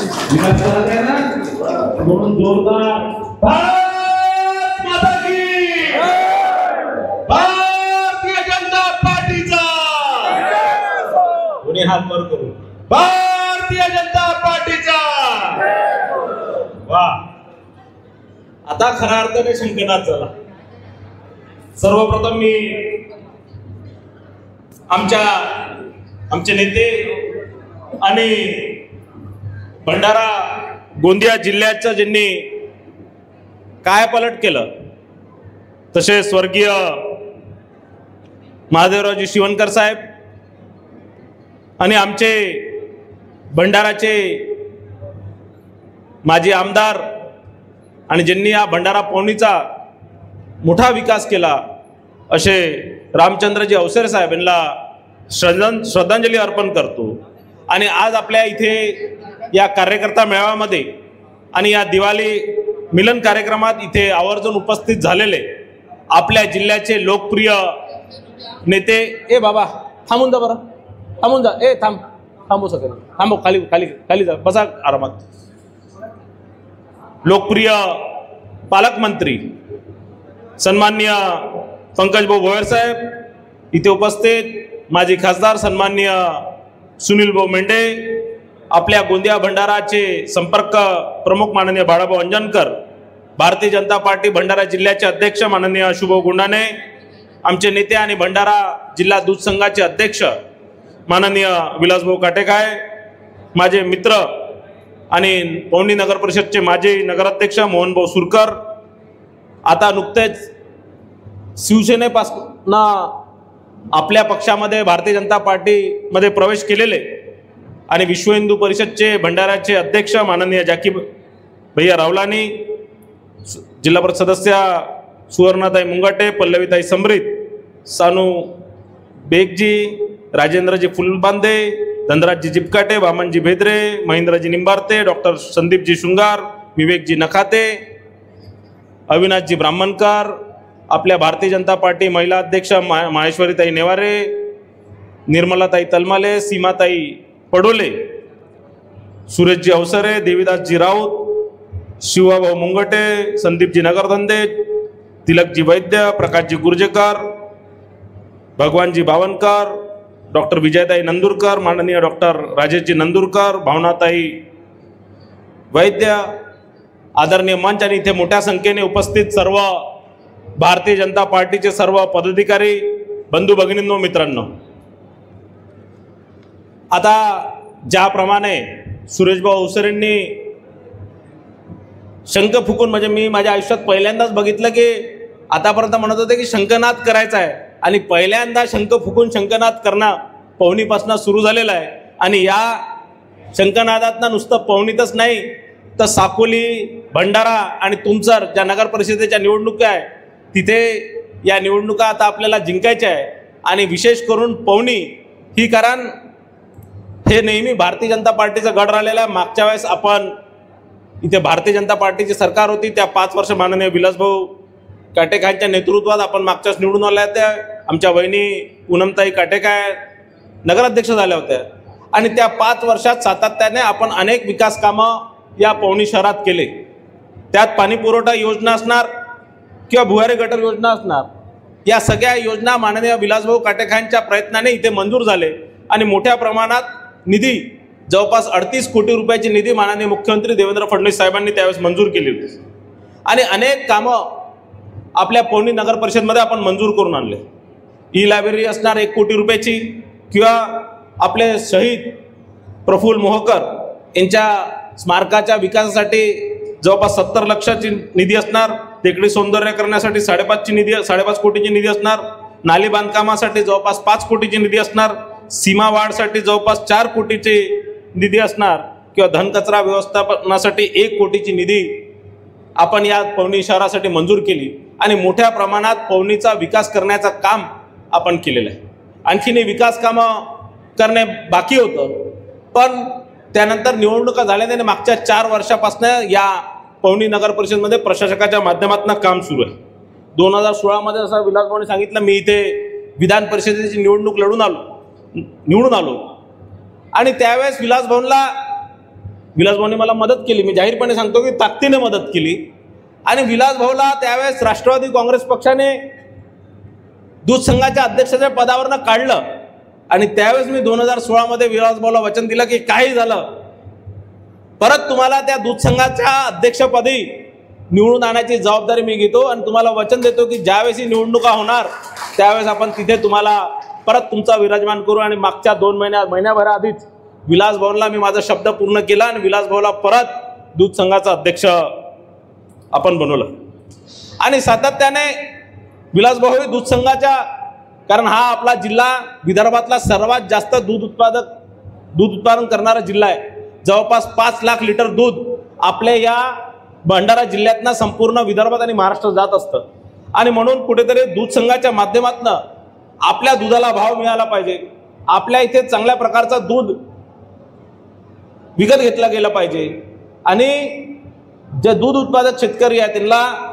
विकास करत आहे ना म्हणून जोरदार भारत माता की भारतीय जनता पार्टीचा कोणी हात वर करू भारतीय जनता पार्टीचा वा। आता खऱ्या अर्थाने शंकनाथ झाला। सर्वप्रथम मी आमचे नेते आणि भंडारा गोंदिया जिल्ह्याचं ज्यांनी कायापालट केलं तसे स्वर्गीय महादेवरावजी शिवणकर साहेब आणि आमचे भंडाराचे माजी आमदार आणि ज्यांनी या भंडारा पवनीचा मोठा विकास केला असे रामचंद्रजी अवसरे साहेब यांना श्रद्धांजली अर्पण करतो। आणि आज आपल्या इथे या कार्यकर्ता मेळाव्यामध्ये आणि या दिवाळी मिलन कार्यक्रमात इथे आवर्जून उपस्थित झालेले आपल्या जिल्ह्याचे लोकप्रिय नेते ए बाबा थांबून जा बरं थांबून जा ए थांबू सकेल थांबू खाली खाली खाली जा बसा आरामात। लोकप्रिय पालकमंत्री सन्माननीय पंकजभाऊ भोयर साहेब इथे उपस्थित, माजी खासदार सन्माननीय सुनील भाऊ मेंढे, आपल्या गोंदिया भंडाराचे संपर्क प्रमुख माननीय बाळाभाऊ अंजनकर, भारतीय जनता पार्टी भंडारा जिल्ह्याचे अध्यक्ष माननीय अशुभाऊ गुंडाने, आमचे नेते आणि भंडारा जिल्हा दूध संघाचे अध्यक्ष माननीय विलासभाऊ काटेकाय, माझे मित्र आणि पवनी नगर परिषदचे माजी नगराध्यक्ष मोहनभाऊ सुरकर, आता नुकतेच शिवसेनेपासून आपल्या पक्षामध्ये भारतीय जनता पार्टीमध्ये प्रवेश केलेले आणि विश्व हिंदू परिषदचे भंडाराचे अध्यक्ष माननीय जाकी भैया रावलानी, जिल्हा परिषद सदस्य सुवर्णाताई मुंगाटे, पल्लवीताई समरीत, सानू बेगजी, राजेंद्रजी फुलबांदे, धनराजजी जिपकाटे, वामनजी भेद्रे, महेंद्रजी निंबारते, डॉक्टर संदीपजी शृंगार, विवेकजी नखाते, अविनाशजी ब्राह्मणकर, आपल्या भारतीय जनता पार्टी महिला अध्यक्ष माहेश्वरीताई नेवारे, निर्मलाताई तलमाले, सीमाताई पडोले, सुरेशजी अवसरे, देवीदासजी राऊत, शिवाभाऊ मुंगटे, संदीपजी नगरधंदे, तिलकजी वैद्य, प्रकाशजी गुर्जेकर, भगवानजी बावनकर, डॉक्टर विजयताई नंदुरकर, माननीय डॉक्टर राजेशजी नंदुरकर, भावनाताई वैद्य, आदरणीय मंच आणि इथे मोठ्या संख्येने उपस्थित सर्व भारतीय जनता पार्टीचे सर्व पदाधिकारी बंधू भगिनींनो मित्रांनो, आता ज्याप्रमाणे सुरेशभाऊ अवसरेंनी शंख फुकून, म्हणजे मी माझ्या आयुष्यात पहिल्यांदाच बघितलं की आतापर्यंत म्हणत होते की शंखनाद करायचा आहे आणि पहिल्यांदा शंख फुकून शंखनाद करणं पवनीपासून सुरू झालेला आहे। आणि या शंखनादातनं नुसतं पवनीतच नाही तर साकोली, भंडारा आणि तुमसर ज्या नगर परिषदेच्या निवडणुका आहे तिथे या निवडणुका आता आपल्याला जिंकायच्या आहे। आणि विशेष करून पवनी ही, कारण हे नेहमी भारतीय जनता पार्टीचा गड राहिलेला आहे। मागच्या वेळेस आपण इथे भारतीय जनता पार्टीची सरकार होती, त्या 5 वर्ष माननीय विलासभाऊ काटेकांच्या नेतृत्वात आपण मागच्याच निवडून आल्या होत्या। आमच्या वहिनी पूनमताई काटेकाय नगराध्यक्ष झाल्या होत्या आणि त्या 5 वर्षात सातत्याने आपण अनेक विकास कामं या पवनी शहरात केले। त्यात पाणी पुरवठा योजना असणार किंवा भुयारी गटर योजना असणार, या सगळ्या योजना माननीय विलासभाऊ काटेकांच्या प्रयत्नाने इथे मंजूर झाले आणि मोठ्या प्रमाणात निधी, जवळपास 38 कोटी रुपयाची निधी माननीय मुख्यमंत्री देवेंद्र फडणवीस साहेबांनी त्यावेळेस मंजूर केली होती आणि अनेक कामं आपल्या पवनी नगर परिषदमध्ये आपण मंजूर करून आणले। ई लायब्ररी असणार 1 कोटी रुपयाची, किंवा आपले शहीद प्रफुल्ल मोहकर यांच्या स्मारकाच्या विकासासाठी जवळपास 70 लक्षाची निधी असणार, टेकडी सौंदर्य करण्यासाठी 5.5 कोटीची निधी असणार, नाली बांधकामासाठी जवळपास 5 कोटीची निधी असणार, सीमा वाढसाठी जवळपास 4 कोटीची निधी असणार, किंवा धनकचरा व्यवस्थापनासाठी 1 कोटीची निधी आपण या पवनी शहरासाठी मंजूर केली आणि मोठ्या प्रमाणात पवनीचा विकास करण्याचं काम आपण केलेलं आहे। आणखीन विकास कामं करणे बाकी होतं, पण त्यानंतर निवडणुका झाल्याने मागच्या 4 वर्षापासून या पवनी नगर परिषदमध्ये प्रशासकाच्या माध्यमातून काम सुरू आहे। 2016 मध्ये असं विलासभाऊंनी सांगितलं, मी इथे विधान परिषदेची निवडणूक निवडून आलो आणि त्यावेळेस विलासभाऊंना विलासभाऊने मला मदत केली, मी जाहीरपणे सांगतो की ताकदीने मदत केली. आणि विलासभाऊला त्यावेळेस राष्ट्रवादी काँग्रेस पक्षाने दूध संघाच्या अध्यक्षाच्या पदावरनं काढलं. आणि त्यावेळेस मी 2016 मध्ये विलासभाऊला वचन दिलं की काही झालं परत तुम्हाला त्या दूध संघाच्या अध्यक्षपदी निवडून आणायची जबाबदारी मी घेतो आणि तुम्हाला वचन देतो की ज्यावेळेस निवडणुका होणार त्यावेळेस आपण तिथे तुम्हाला परत तुमचा विराजमान करू. आणि मागच्या 2 महिन्याभरा आधीच विलासभाऊला मी माझा शब्द पूर्ण केला आणि विलासभाऊला परत दूध संघाचा अध्यक्ष आपण बनवलं. आणि सातत्याने विलासभाऊ दूध संघाच्या, कारण हा आपला जिल्हा विदर्भातला सर्वात जास्त दूध उत्पादन करणारा जिल्हा आहे. जवळपास 5 लाख लिटर दूध आपल्या या भंडारा जिल्ह्यातनं संपूर्ण विदर्भात आणि महाराष्ट्रात जात असतं. आणि म्हणून कुठेतरी दूध संघाच्या माध्यमातून आपल्या दुधाला भाव मिळाला पाहिजे, आपल्या इथे चांगल्या प्रकारचं दूध विकत घेतलं गेलं पाहिजे. आणि जे दूध उत्पादक शेतकरी आहेत त्यांना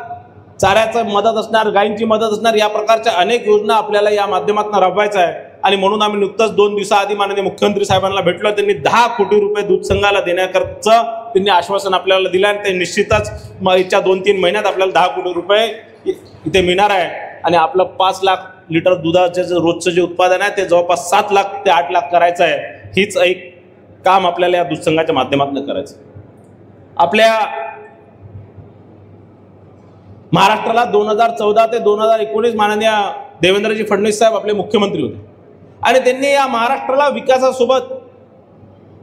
चाऱ्याचं मदत असणार, गायींची मदत असणार, या प्रकारच्या अनेक योजना आपल्याला या माध्यमातून राबवायच्या आहे. आणि म्हणून आम्ही नुकतंच 2 दिवसाआधी माननीय मुख्यमंत्री साहेबांना भेटलो. त्यांनी 10 कोटी रुपये दूध संघाला देण्याकरता त्यांनी आश्वासन आपल्याला दिलं आणि ते निश्चितच येत्या 2-3 महिन्यात आपल्याला 10 कोटी रुपये इथे मिळणार आहे. आणि आपलं 5 लाख लिटर दुधाचं जे रोजचं जे उत्पादन आहे ते जवळपास 7 लाख ते 8 लाख करायचं आहे. हीच एक काम आपल्याला या दूध संघाच्या माध्यमातून करायचं. आपल्या महाराष्ट्राला 2014 ते 2019 माननीय देवेंद्रजी फडणवीस साहेब आपले मुख्यमंत्री होते आणि त्यांनी या महाराष्ट्राला विकासासोबत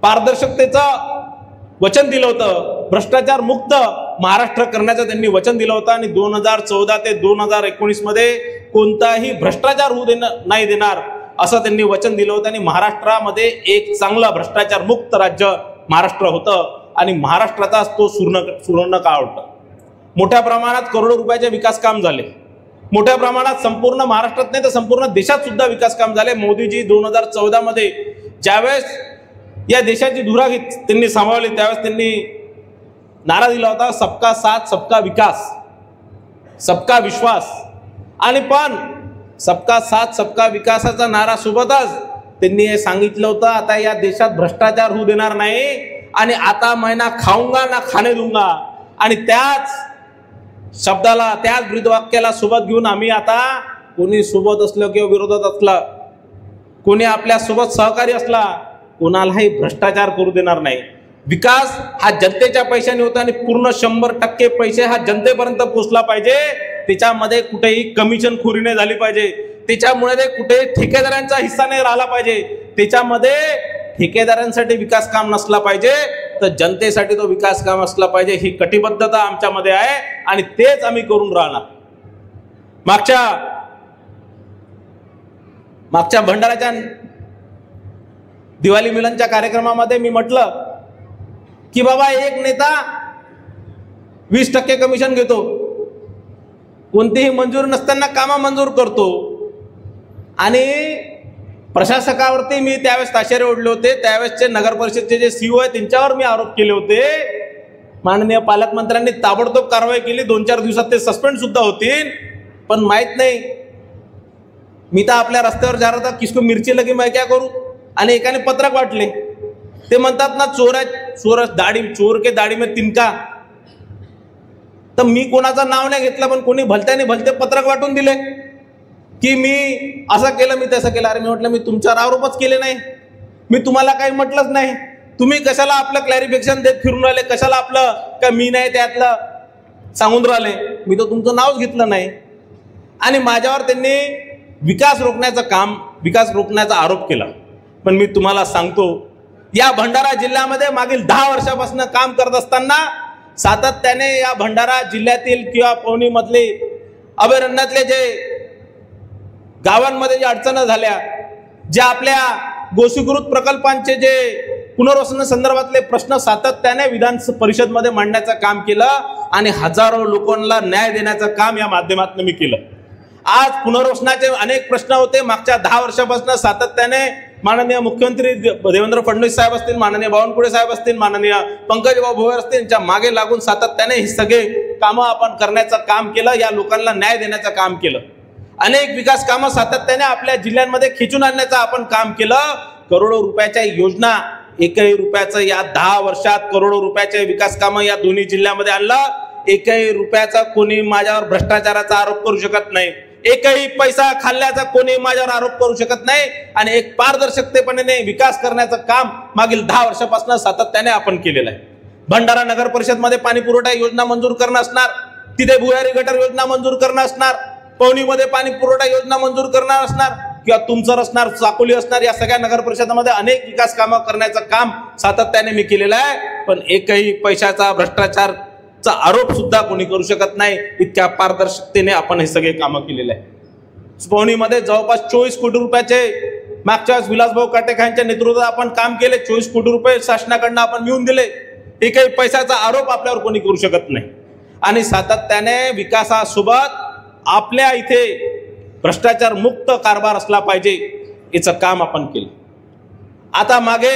पारदर्शकतेचं वचन दिलं होतं. भ्रष्टाचार मुक्त महाराष्ट्र करण्याचं त्यांनी वचन दिलं होतं. आणि 2014 ते 2019 मध्ये कोणताही भ्रष्टाचार होऊ नाही देणार असं त्यांनी वचन दिलं होतं. आणि महाराष्ट्रामध्ये एक चांगलं भ्रष्टाचार मुक्त राज्य महाराष्ट्र होतं आणि महाराष्ट्राचा तो सुवर्ण काळ होता. मोठ्या प्रमाणात करोडो रुपयाचे विकास काम झाले, मोठ्या प्रमाणात संपूर्ण महाराष्ट्रात नाही तर संपूर्ण देशात सुद्धा विकास काम झाले. मोदीजी 2014 मध्ये ज्यावेळेस या देशाची धुरा त्यांनी सांभाळली त्यावेळेस त्यांनी नारा दिला होता सबका साथ सबका विकास सबका विश्वास. आणि पण सबका साथ सबका विकासाचा नारा सोबतच त्यांनी हे सांगितलं होतं आता या देशात भ्रष्टाचार होऊ देणार नाही आणि आता मैं ना खाऊंगा ना खाने दूंगा. आणि त्याच शब्दाला त्याच ब्रीदवाक्याला सोबत घेऊन आम्ही आता कोणी सोबत असलं किंवा विरोधात असला, कोणी आपल्या सोबत सहकारी असला, कोणालाही भ्रष्टाचार करू देणार नाही. विकास हा जनतेच्या पैशाने होता आणि पूर्ण 100% पैसे हा जनतेपर्यंत पोहोचला पाहिजे. त्याच्यामध्ये कुठेही कमिशन खोरी नाही झाली पाहिजे, त्याच्यामुळे कुठेही ठेकेदारांचा हिस्सा नाही राहिला पाहिजे, त्याच्यामध्ये ठेकेदारांसाठी विकास काम नसला पाहिजे तर जनतेसाठी तो विकास काम असला पाहिजे. ही कटिबद्धता आमच्यामध्ये आहे आणि तेच आम्ही करून राहणार. मागच्या भंडाराच्या दिवाळी मिलनच्या कार्यक्रमामध्ये मी म्हटलं की बाबा एक नेता 20% कमिशन घेतो, कोणतीही मंजूर नसताना कामं मंजूर करतो. आणि प्रशासकावरती मी त्यावेळेस ताशेरे ओढले होते. त्यावेळेसचे नगर परिषदचे जे सीओ आहे त्यांच्यावर मी आरोप केले होते. माननीय पालकमंत्र्यांनी ताबडतोब कारवाई केली. 2-4 दिवसात ते सस्पेंड सुद्धा होतील. पण माहित नाही, मी तर आपल्या रस्त्यावर जा रहा था, किसको मिरची लगी मैं क्या करू. आणि एकाने पत्रक वाटले. ते म्हणतात ना चोर आहे, चोर के दाढी में तिनका. तर मी कोणाचं नाव नाही घेतलं पण कोणी भलत्याने भलते पत्रक वाटून दिले की मी असं केलं मी तसं केलं. अरे मी म्हटलं मी तुमच्यावर आरोपच केले नाही, मी तुम्हाला काही म्हटलंच नाही. तुम्ही कशाला आपलं क्लॅरिफिकेशन देत फिरून राहिले, कशाला आपलं का मी नाही त्यातलं सांगून राहिले. मी तर तुमचं नावच घेतलं नाही. आणि माझ्यावर त्यांनी विकास रोखण्याचा आरोप केला. पण मी तुम्हाला सांगतो या भंडारा जिल्ह्यामध्ये मागील 10 वर्षापासून काम करत असताना सातत्याने या भंडारा जिल्ह्यातील किंवा पवनी मधले अभयारण्यातले जे गावांमध्ये ज्या अडचणी झाल्या, ज्या आपल्या गोसीकृत प्रकल्पांचे जे पुनर्वसन संदर्भातले प्रश्न सातत्याने विधान परिषदमध्ये मांडण्याचं काम केलं आणि हजारो लोकांना न्याय देण्याचं काम या माध्यमातून मी केलं. आज पुनर्वसनाचे अनेक प्रश्न होते. मागच्या 10 वर्षापासून सातत्याने माननीय मुख्यमंत्री देवेंद्र फडणवीस साहेब असतील, माननीय बावनकुळे साहेब असतील, माननीय पंकजभाऊ भोयर असतील, यांच्या मागे लागून सातत्याने ही सगळे कामं आपण करण्याचं काम केलं. या लोकांना न्याय देण्याचं काम केलं. अनेक विकास कामं सातत्याने आपल्या जिल्ह्यांमध्ये खिचून आणण्याचं आपण काम केलं. करोडो रुपयाच्या योजना एकही रुपयाचं या 10 वर्षात करोडो रुपयाचे विकास कामं या दोन्ही जिल्ह्यामध्ये आणलं. एकही रुपयाचा कोणी माझ्यावर भ्रष्टाचाराचा आरोप करू शकत नाही. एकही पैसा खाल्ल्याचा कोणी माझ्यावर आरोप करू शकत नाही. आणि एक पारदर्शकतेपणे विकास करण्याचं काम मागील 10 वर्षापासून सातत्याने आपण केलेलं आहे. भंडारा नगर परिषद मध्ये पाणी पुरवठा योजना मंजूर करणं असणार, तिथे भुयारी गटर योजना मंजूर करणं असणार, पवनीमध्ये पाणी पुरवठा योजना मंजूर करणार असणार, किंवा तुमचं असणार, साकोली असणार, या सगळ्या नगर परिषदामध्ये अनेक विकास कामं करण्याचं काम सातत्याने मी केलेलं आहे. पण एकही पैशाचा भ्रष्टाचारचा आरोप सुद्धा कोणी करू शकत नाही. इतक्या पारदर्शकतेने आपण हे सगळे कामं केलेले आहे. पवनीमध्ये जवळपास 24 कोटी रुपयाचे मागच्या विलासभाऊ काटेकर यांच्या नेतृत्वात आपण काम केले. 24 कोटी रुपये शासनाकडनं आपण मिळवून दिले. एकही पैशाचा आरोप आपल्यावर कोणी करू शकत नाही. आणि सातत्याने विकासासोबत आपल्या इथे भ्रष्टाचार मुक्त कारभार असला पाहिजे याचं काम आपण केलं. आता मागे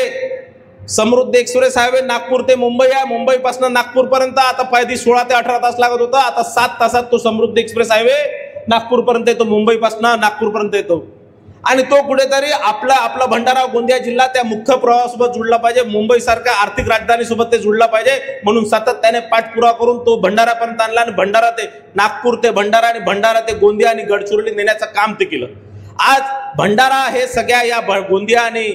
समृद्धी एक्सप्रेस हायवे नागपूर ते मुंबई आहे, मुंबईपासून नागपूरपर्यंत आता पायदी 16 ते 18 तास लागत होता. आता 7 तासात तो समृद्धी एक्सप्रेस हायवे नागपूरपर्यंत येतो, मुंबईपासून नागपूरपर्यंत येतो. आणि तो कुठेतरी आपला भंडारा गोंदिया जिल्हा त्या मुख्य प्रवाहासोबत जुळला पाहिजे, मुंबई सारख्या आर्थिक राजधानीसोबत ते जुळला पाहिजे. म्हणून सातत्याने पाठपुरावा करून तो भंडारापर्यंत आणला आणि भंडारा ते नागपूर ते भंडारा आणि भंडारा ते गोंदिया आणि गडचिरोली नेण्याचं काम ते केलं. आज भंडारा हे सगळ्या या गोंदिया आणि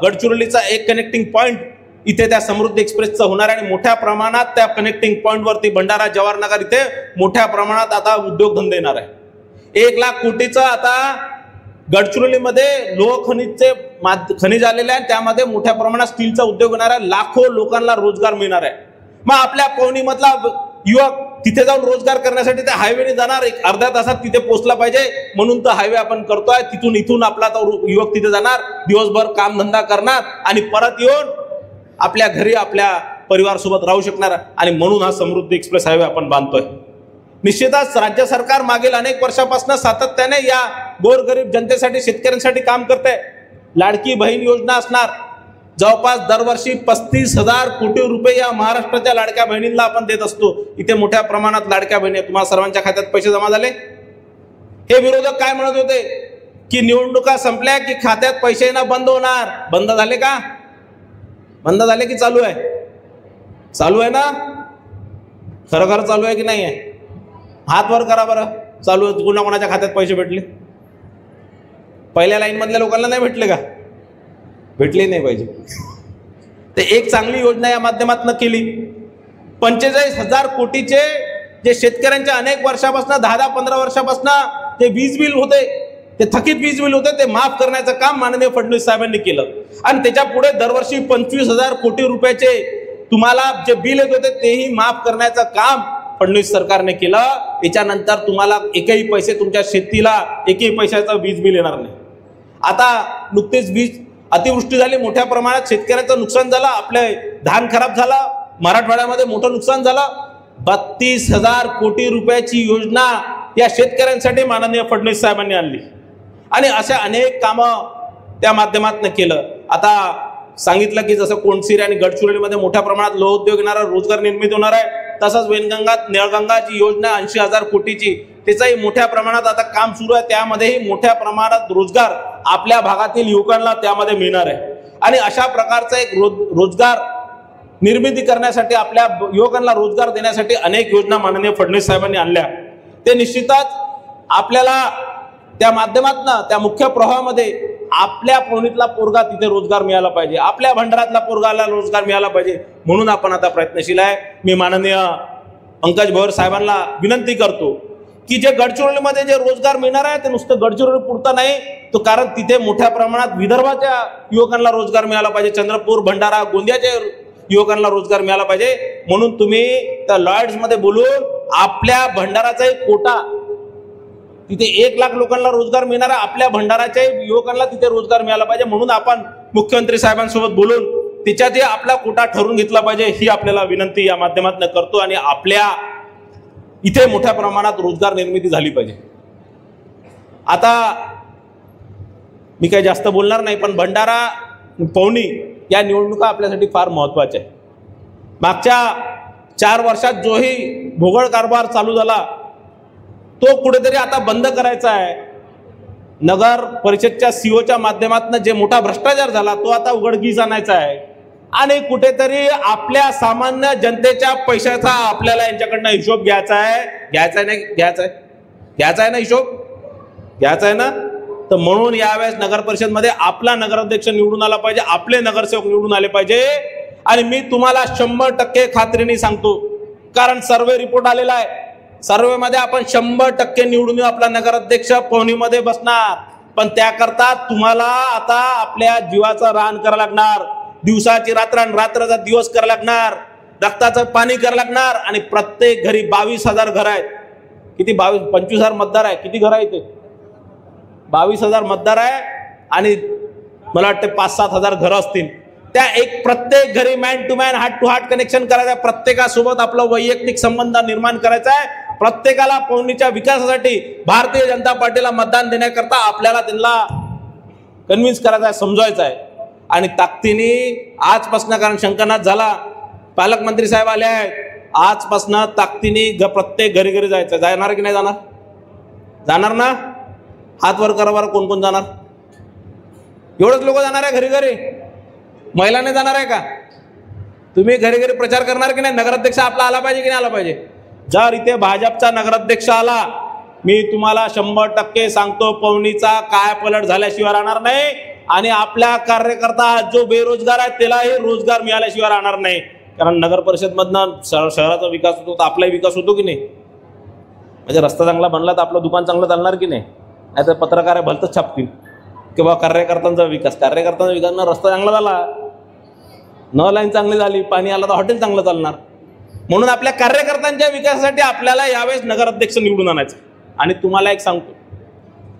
गडचिरोलीचा एक कनेक्टिंग पॉइंट इथे त्या समृद्धी एक्सप्रेसचं होणार आहे. आणि मोठ्या प्रमाणात त्या कनेक्टिंग पॉइंटवरती भंडारा जवाहरनगर इथे मोठ्या प्रमाणात आता उद्योगधंदे येणार आहे. 1 लाख कोटीचं आता गडचिरोलीमध्ये लोह खनिज आलेले आहे, त्यामध्ये मोठ्या प्रमाणात स्टीलचा उद्योग होणार आहे. लाखो लोकांना रोजगार मिळणार आहे. मग आपल्या पवनीमधला युवक तिथे जाऊन रोजगार करण्यासाठी त्या हायवेने जाणार, एक अर्ध्या तासात तिथे पोहोचला पाहिजे म्हणून तो हायवे आपण करतोय. इथून आपला तो युवक तिथे जाणार, दिवसभर कामधंदा करणार आणि परत येऊन आपल्या घरी आपल्या परिवारासोबत राहू शकणार. आणि म्हणून हा समृद्धी एक्सप्रेस हायवे आपण बांधतोय. निश्चितच राज्य सरकार मागील अनेक वर्षापासून सातत्याने या गोरगरीब जनतेसाठी, शेतकऱ्यांसाठी काम करते. लाडकी बहीण योजना असणार, जवळपास दरवर्षी 35,000 कोटी रुपये या महाराष्ट्राच्या लाडक्या बहिणींना आपण देत असतो. इथे मोठ्या प्रमाणात लाडक्या बहिणी, तुम्हाला सर्वांच्या खात्यात पैसे जमा झाले. हे विरोधक काय म्हणत होते की निवडणुका संपल्या की खात्यात पैसे येणं बंद होणार. बंद झाले का? बंद झाले की चालू आहे? चालू आहे ना? खरं चालू आहे की नाही आहे? हात वर करा बरं. चालू आहे. कोणाकोणाच्या खात्यात पैसे भेटले? पहिल्या लाईन मधल्या लोकांना नाही भेटले का? भेटले नाही पाहिजे. ते एक चांगली योजना या माध्यमातून केली. 45,000 कोटीचे जे शेतकऱ्यांच्या अनेक वर्षापासून 10-15 वर्षापासून ते वीज बिल होते, ते थकीत वीज बिल होते, ते माफ करण्याचं काम माननीय फडणवीस साहेबांनी केलं. आणि त्याच्या पुढे दरवर्षी 25,000 कोटी रुपयाचे तुम्हाला जे बिल येत होते तेही माफ करण्याचं काम फडणवीस सरकारने केलं. याच्यानंतर तुम्हाला एकही पैसे तुमच्या शेतीला एकही पैशाचं वीज बिल येणार नाही. आता नुकतेच वीज अतिवृष्टी झाली, मोठ्या प्रमाणात शेतकऱ्यांचं नुकसान झालं, आपले धान खराब झालं, मराठवाड्यामध्ये मोठं नुकसान झालं. 32,000 कोटी रुपयाची योजना या शेतकऱ्यांसाठी माननीय फडणवीस साहेबांनी आणली. आणि अशा अनेक कामं त्या माध्यमातून केलं. आता सांगितलं की जसं कोणसिरी आणि गडचिरोलीमध्ये मोठ्या प्रमाणात लोह उद्योग येणार, रोजगार निर्मिती होणार आहे. तसंच वेनगंगा निळगंगाची योजना 80,000 कोटीची, त्याचाही मोठ्या प्रमाणात आता काम सुरू आहे. त्यामध्येही मोठ्या प्रमाणात रोजगार आपल्या भागातील युवकांना त्यामध्ये मिळणार आहे. आणि अशा प्रकारचा एक रोजगार निर्मिती करण्यासाठी, आपल्या युवकांना रोजगार देण्यासाठी अनेक योजना माननीय फडणवीस साहेबांनी आणल्या. ते निश्चितच आपल्याला त्या माध्यमातून त्या मुख्य प्रवाहामध्ये आपल्या पवनीतला पोरगा तिथे रोजगार मिळाला पाहिजे, आपल्या भंडारातला पोरगाला रोजगार मिळाला पाहिजे. म्हणून आपण आता प्रयत्नशील आहे. मी माननीय पंकज भोयर साहेबांना विनंती करतो की जे गडचिरोलीमध्ये जे रोजगार मिळणार आहे ते नुसतं गडचिरोली पुरता नाही, तो कारण तिथे मोठ्या प्रमाणात विदर्भाच्या युवकांना रोजगार मिळाला पाहिजे, चंद्रपूर, भंडारा, गोंदियाच्या युवकांना रोजगार मिळाला पाहिजे. म्हणून तुम्ही त्या लॉयड्समध्ये बोलून आपल्या भंडाराचा एक कोटा, तिथे 1 लाख लोकांना रोजगार मिळणार आहे, आपल्या भंडाराच्या युवकांना तिथे रोजगार मिळाला पाहिजे. म्हणून आपण मुख्यमंत्री साहेबांसोबत बोलून त्याच्यातही आपला कोटा ठरवून घेतला पाहिजे, ही आपल्याला विनंती या माध्यमातून करतो. आणि आपल्या इथे मोठ्या प्रमाणात रोजगार निर्मिती झाली पाहिजे. आता मी काही जास्त बोलणार नाही, पण भंडारा पवनी या निवडणुका आपल्यासाठी फार महत्त्वाच्या आहे. मागच्या 4 वर्षात जोही भोगळ कारभार चालू झाला तो कुठेतरी आता बंद करायचा आहे. नगर परिषदच्या सीओच्या माध्यमातून जे मोठा भ्रष्टाचार झाला तो आता उघडकीस आणायचा आहे आणि कुठेतरी आपल्या सामान्य जनतेच्या पैशाचा आपल्याला यांच्याकडनं हिशोब घ्यायचा आहे. घ्यायचा आहे ना हिशोब घ्यायचा आहे ना. तर म्हणून यावेळेस नगर परिषदमध्ये आपला नगराध्यक्ष निवडून आला पाहिजे, आपले नगरसेवक निवडून आले पाहिजे. आणि मी तुम्हाला 100% खात्रीने सांगतो, कारण सर्वे रिपोर्ट आलेला आहे, सर्वेमध्ये आपण 100% निवडून आपला नगराध्यक्ष पवनीमध्ये बसणार. पण त्याकरता तुम्हाला आता आपल्या जीवाचं रान करावं लागणार, दिवसाची रात्र आणि रात्राचा दिवस करावं लागणार, रक्ताचं पाणी करावं लागणार. आणि प्रत्येक घरी 22,000 घर आहेत. किती 25,000 मतदार आहे, किती घर आहे इथे? 22,000 मतदार आहे आणि मला वाटतं 5-7 हजार घरं असतील. त्या एक प्रत्येक घरी man to man heart to heart connection करायचं आहे, प्रत्येकासोबत आपला वैयक्तिक संबंध निर्माण करायचा आहे. प्रत्येकाला पवनीच्या विकासासाठी भारतीय जनता पार्टीला मतदान देण्याकरता आपल्याला त्यांना कन्व्हिन्स करायचं आहे, समजवायचं आहे. आणि ताकदीने आजपासून, कारण शंकरनाथ झाला, पालकमंत्री साहेब आले आहेत, आजपासून ताकदीने प्रत्येक घरी घरी जायचं. जाणार की नाही जाणार? जाणार ना? हात वर करा बरं, कोण कोण जाणार? एवढंच लोक जाणार आहे घरी घरी? महिलांनी जाणार आहे का? तुम्ही घरी घरी प्रचार करणार की नाही? नगराध्यक्ष आपला आला पाहिजे की नाही आला पाहिजे? जर इथे भाजपचा नगराध्यक्ष आला, मी तुम्हाला 100% सांगतो, पवनीचा काय पलट झाल्याशिवाय राहणार नाही. आणि आपल्या कार्यकर्ता जो बेरोजगार आहे त्यालाही रोजगार मिळाल्याशिवाय राहणार नाही. कारण नगर परिषदमधनं शहराचा विकास होतो तर आपलाही विकास होतो की नाही? म्हणजे रस्ता चांगला बनला तर आपलं दुकान चांगलं चालणार की नाही? नाहीतर पत्रकार भलतंच छापतील किंवा कार्यकर्त्यांचा विकास न, रस्ता चांगला झाला, न लाईन चांगली झाली, पाणी आलं तर हॉटेल चांगलं चालणार. म्हणून आपल्या कार्यकर्त्यांच्या विकासासाठी आपल्याला यावेळेस नगराध्यक्ष निवडून आणायचं. आणि तुम्हाला एक सांगतो,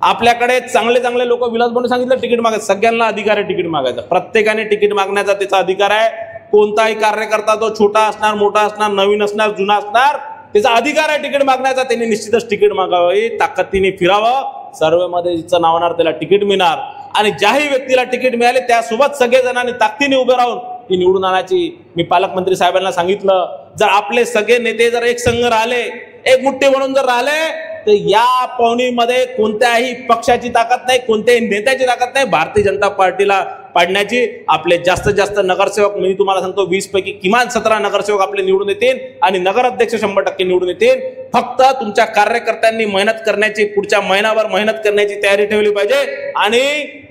आपल्याकडे चांगले चांगले लोक, विलास भाऊने सांगितलं तिकीट मागायचं, सगळ्यांना अधिकार आहे तिकीट मागायचा, प्रत्येकाने तिकीट मागण्याचा त्याचा अधिकार आहे. कोणताही कार्यकर्ता तो छोटा असणार, मोठा असणार, नवीन असणार, जुना असणार, त्याचा अधिकार आहे तिकीट मागण्याचा. त्यांनी निश्चितच तिकीट मागावे, ताकदीने फिरावं, सर्वेमध्ये जिचं नाव येणार त्याला तिकीट मिळणार. आणि ज्याही व्यक्तीला तिकीट मिळाले त्यासोबत सगळेजणांनी ताकदीने उभे राहून ती निवडून आणायची. मी पालकमंत्री साहेबांना सांगितलं, जर आपले सगळे नेते जर एक संघ राहिले, एक मुठ्ठी म्हणून जर राहिले, तर या पवनीमध्ये कोणत्याही पक्षाची ताकद नाही, कोणत्याही नेत्याची ताकद नाही भारतीय जनता पार्टीला पाडण्याची. आपले जास्तीत जास्त नगरसेवक, मी तुम्हाला सांगतो 20 पैकी किमान 17 नगरसेवक आपले निवडून येतील आणि नगराध्यक्ष 100% निवडून येतील. फक्त तुमच्या कार्यकर्त्यांनी मेहनत करण्याची, पुढच्या महिनाभर मेहनत करण्याची तयारी ठेवली पाहिजे. आणि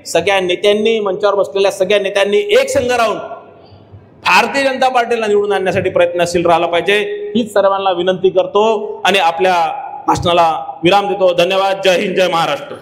सगळ्या नेत्यांनी, मंचावर बसलेल्या सगळ्या नेत्यांनी एक संघ राहून भारतीय जनता पार्टीला निवडून आणण्यासाठी प्रयत्नशील राहिला पाहिजे, हीच सर्वांना विनंती करतो आणि आपल्या भाषणाला विराम देतो. धन्यवाद. जय हिंद, जय महाराष्ट्र.